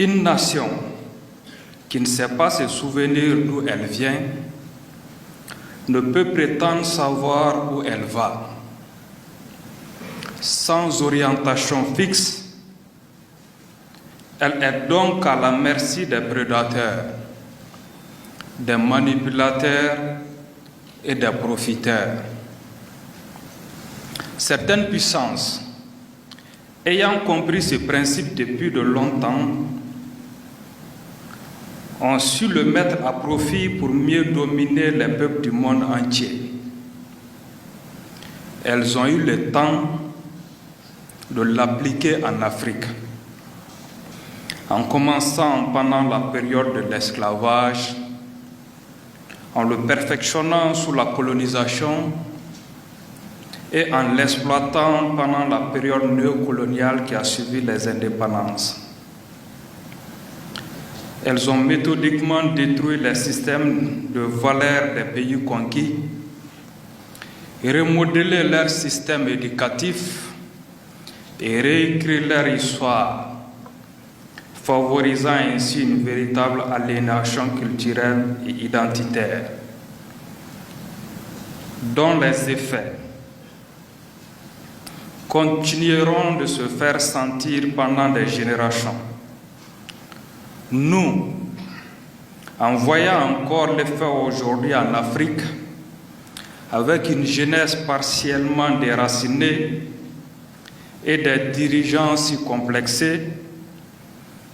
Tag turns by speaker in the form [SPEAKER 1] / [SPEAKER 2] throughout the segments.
[SPEAKER 1] Une nation qui ne sait pas se souvenir d'où elle vient ne peut prétendre savoir où elle va. Sans orientation fixe, elle est donc à la merci des prédateurs, des manipulateurs et des profiteurs. Certaines puissances, ayant compris ce principe depuis de longtemps, ont su le mettre à profit pour mieux dominer les peuples du monde entier. Elles ont eu le temps de l'appliquer en Afrique, en commençant pendant la période de l'esclavage, en le perfectionnant sous la colonisation et en l'exploitant pendant la période néocoloniale qui a suivi les indépendances. Elles ont méthodiquement détruit les systèmes de valeurs des pays conquis, remodelé leur système éducatif et réécrit leur histoire, favorisant ainsi une véritable aliénation culturelle et identitaire, dont les effets continueront de se faire sentir pendant des générations. Nous, en voyant encore l'effet aujourd'hui en Afrique, avec une jeunesse partiellement déracinée et des dirigeants si complexés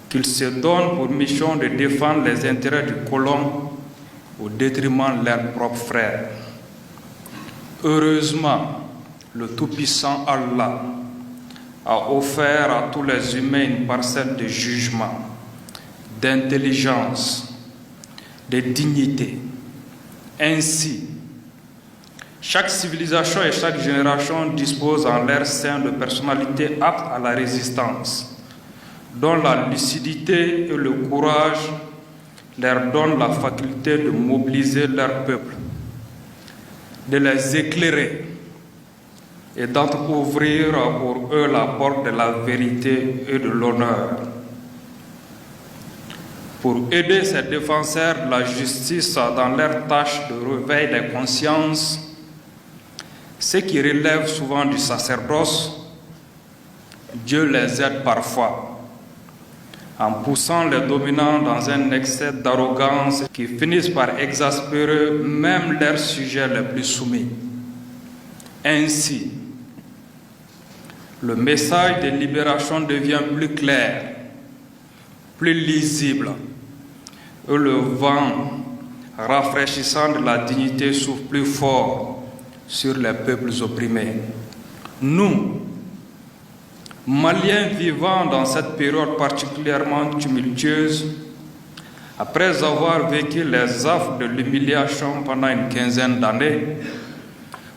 [SPEAKER 1] qu'ils se donnent pour mission de défendre les intérêts du colon au détriment de leurs propres frères. Heureusement, le Tout-Puissant Allah a offert à tous les humains une parcelle de jugement, d'intelligence, de dignité. Ainsi, chaque civilisation et chaque génération dispose en leur sein de personnalités aptes à la résistance, dont la lucidité et le courage leur donnent la faculté de mobiliser leur peuple, de les éclairer et d'entrouvrir pour eux la porte de la vérité et de l'honneur. Pour aider ces défenseurs de la justice dans leur tâche de réveil des consciences, ceux qui relèvent souvent du sacerdoce, Dieu les aide parfois, en poussant les dominants dans un excès d'arrogance qui finissent par exaspérer même leurs sujets les plus soumis. Ainsi, le message de libération devient plus clair, plus lisible, et le vent rafraîchissant de la dignité souffle plus fort sur les peuples opprimés. Nous, Maliens vivant dans cette période particulièrement tumultueuse, après avoir vécu les affres de l'humiliation pendant une quinzaine d'années,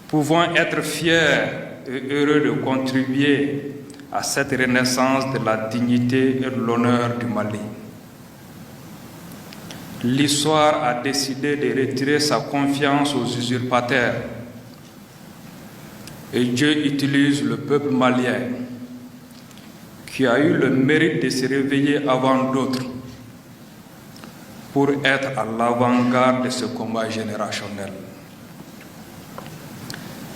[SPEAKER 1] pouvons être fiers et heureux de contribuer à cette renaissance de la dignité et de l'honneur du Mali. L'histoire a décidé de retirer sa confiance aux usurpateurs et Dieu utilise le peuple malien qui a eu le mérite de se réveiller avant d'autres pour être à l'avant-garde de ce combat générationnel.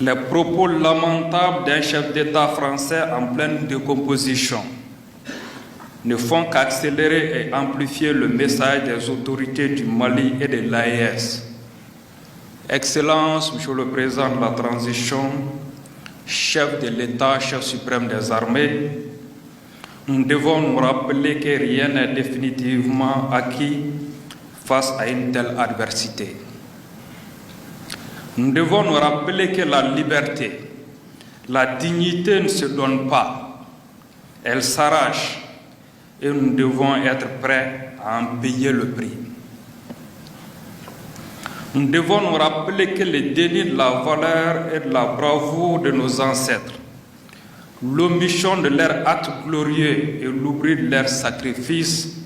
[SPEAKER 1] Les propos lamentables d'un chef d'État français en pleine décomposition ne font qu'accélérer et amplifier le message des autorités du Mali et de l'AES. Excellence, Monsieur le Président de la Transition, chef de l'État, chef suprême des armées, nous devons nous rappeler que rien n'est définitivement acquis face à une telle adversité. Nous devons nous rappeler que la liberté, la dignité ne se donnent pas, elles s'arrachent et nous devons être prêts à en payer le prix. Nous devons nous rappeler que le déni de la valeur et de la bravoure de nos ancêtres, l'omission de leurs actes glorieux et l'oubli de leurs sacrifices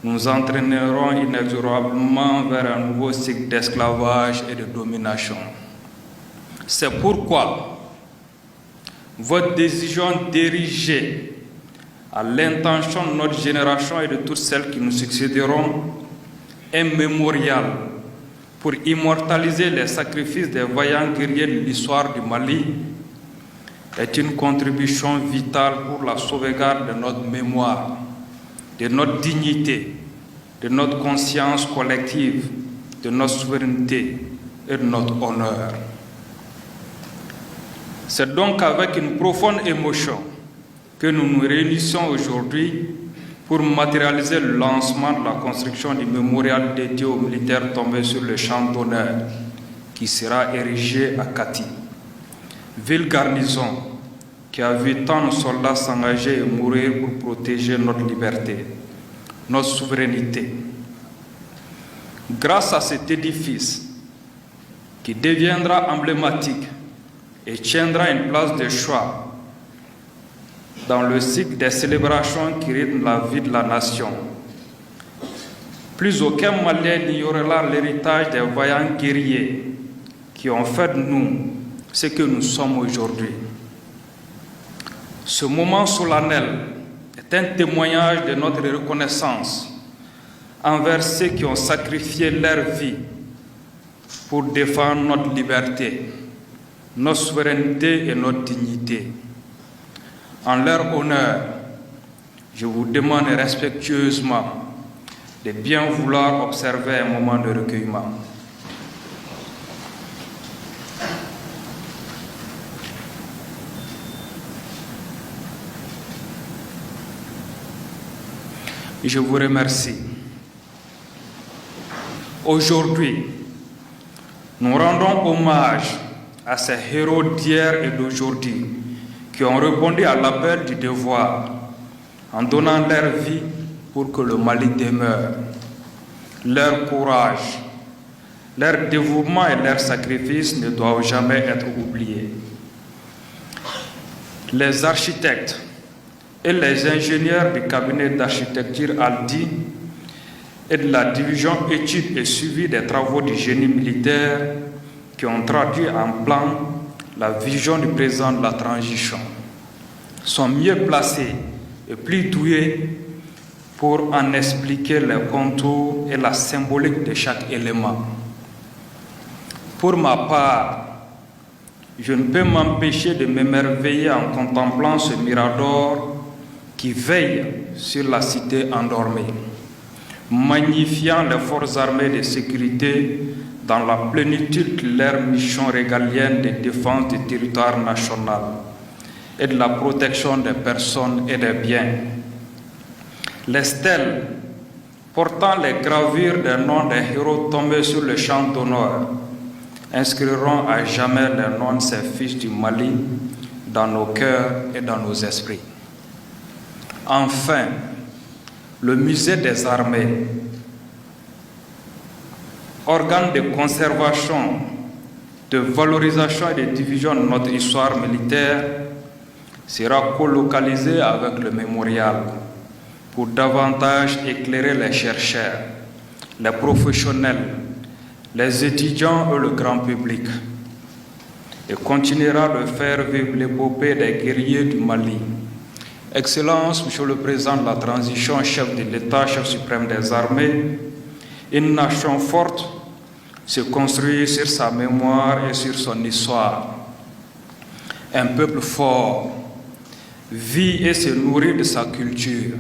[SPEAKER 1] nous entraîneront inexorablement vers un nouveau cycle d'esclavage et de domination. C'est pourquoi votre décision d'ériger à l'intention de notre génération et de toutes celles qui nous succéderont, un mémorial pour immortaliser les sacrifices des vaillants guerriers de l'histoire du Mali est une contribution vitale pour la sauvegarde de notre mémoire, de notre dignité, de notre conscience collective, de notre souveraineté et de notre honneur. C'est donc avec une profonde émotion que nous nous réunissons aujourd'hui pour matérialiser le lancement de la construction du mémorial dédié aux militaires tombés sur le champ d'honneur qui sera érigé à Kati, ville garnison qui a vu tant de soldats s'engager et mourir pour protéger notre liberté, notre souveraineté. Grâce à cet édifice qui deviendra emblématique et tiendra une place de choix dans le cycle des célébrations qui rythment la vie de la nation, plus aucun Malien n'ignorera l'héritage des vaillants guerriers qui ont fait de nous ce que nous sommes aujourd'hui. Ce moment solennel est un témoignage de notre reconnaissance envers ceux qui ont sacrifié leur vie pour défendre notre liberté, notre souveraineté et notre dignité. En leur honneur, je vous demande respectueusement de bien vouloir observer un moment de recueillement. Je vous remercie. Aujourd'hui, nous rendons hommage à ces héros d'hier et d'aujourd'hui qui ont répondu à l'appel du devoir en donnant leur vie pour que le Mali demeure. Leur courage, leur dévouement et leur sacrifice ne doivent jamais être oubliés. Les architectes et les ingénieurs du cabinet d'architecture Aldi et de la division études et suivi des travaux du génie militaire qui ont traduit en plan la vision du président de la transition sont mieux placés et plus doués pour en expliquer les contours et la symbolique de chaque élément. Pour ma part, je ne peux m'empêcher de m'émerveiller en contemplant ce mirador qui veille sur la cité endormie, magnifiant les forces armées de sécurité dans la plénitude de leur mission régalienne de défense du territoire national et de la protection des personnes et des biens. Les stèles portant les gravures des noms des héros tombés sur le champ d'honneur inscriront à jamais les noms de ces fils du Mali dans nos cœurs et dans nos esprits. Enfin, le musée des armées, organe de conservation, de valorisation et de diffusion de notre histoire militaire, sera colocalisé avec le mémorial pour davantage éclairer les chercheurs, les professionnels, les étudiants et le grand public, et continuera de faire vivre l'épopée des guerriers du Mali. Excellence, Monsieur le Président de la Transition, chef de l'État, chef suprême des armées, une nation forte se construit sur sa mémoire et sur son histoire. Un peuple fort vit et se nourrit de sa culture.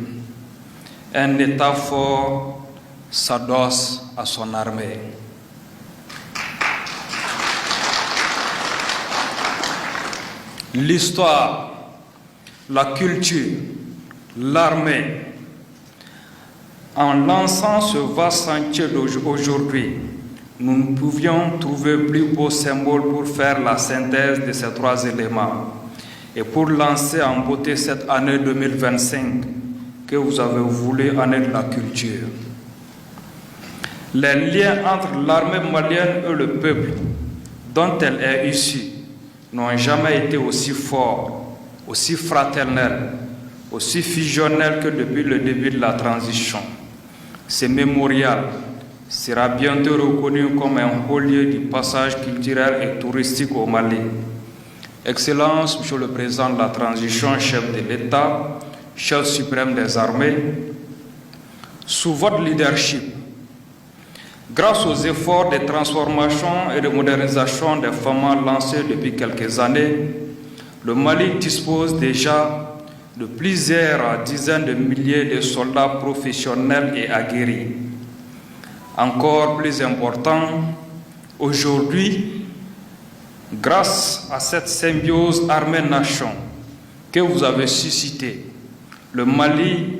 [SPEAKER 1] Un État fort s'adosse à son armée. L'histoire, la culture, l'armée. En lançant ce vaste sentier d'aujourd'hui, nous ne pouvions trouver plus beau symbole pour faire la synthèse de ces trois éléments et pour lancer en beauté cette année 2025 que vous avez voulu année de la culture. Les liens entre l'armée malienne et le peuple dont elle est issue n'ont jamais été aussi forts, aussi fraternels, aussi fusionnels que depuis le début de la transition. Ce mémorial sera bientôt reconnu comme un haut lieu du passage culturel et touristique au Mali. Excellence, Monsieur le Président de la Transition, chef de l'État, chef suprême des armées, sous votre leadership, grâce aux efforts de transformation et de modernisation des FAMA lancés depuis quelques années, le Mali dispose déjà de plusieurs dizaines de milliers de soldats professionnels et aguerris. Encore plus important, aujourd'hui, grâce à cette symbiose armée-nation que vous avez suscitée, le Mali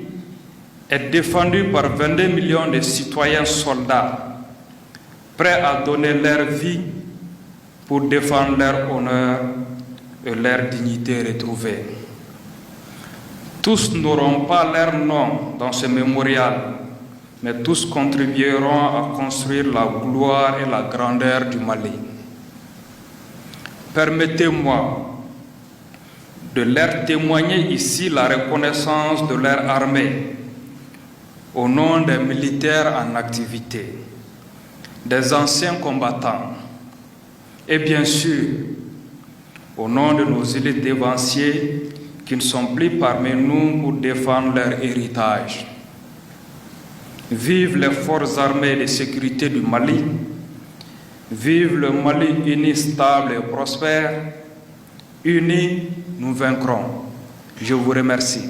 [SPEAKER 1] est défendu par 22 millions de citoyens soldats, prêts à donner leur vie pour défendre leur honneur et leur dignité retrouvée. Tous n'auront pas leur nom dans ce mémorial, mais tous contribueront à construire la gloire et la grandeur du Mali. Permettez-moi de leur témoigner ici la reconnaissance de leur armée au nom des militaires en activité, des anciens combattants et bien sûr au nom de nos élites dévanciers qui ne sont plus parmi nous pour défendre leur héritage. Vive les forces armées et de sécurité du Mali. Vive le Mali uni, stable et prospère. Unis, nous vaincrons. Je vous remercie.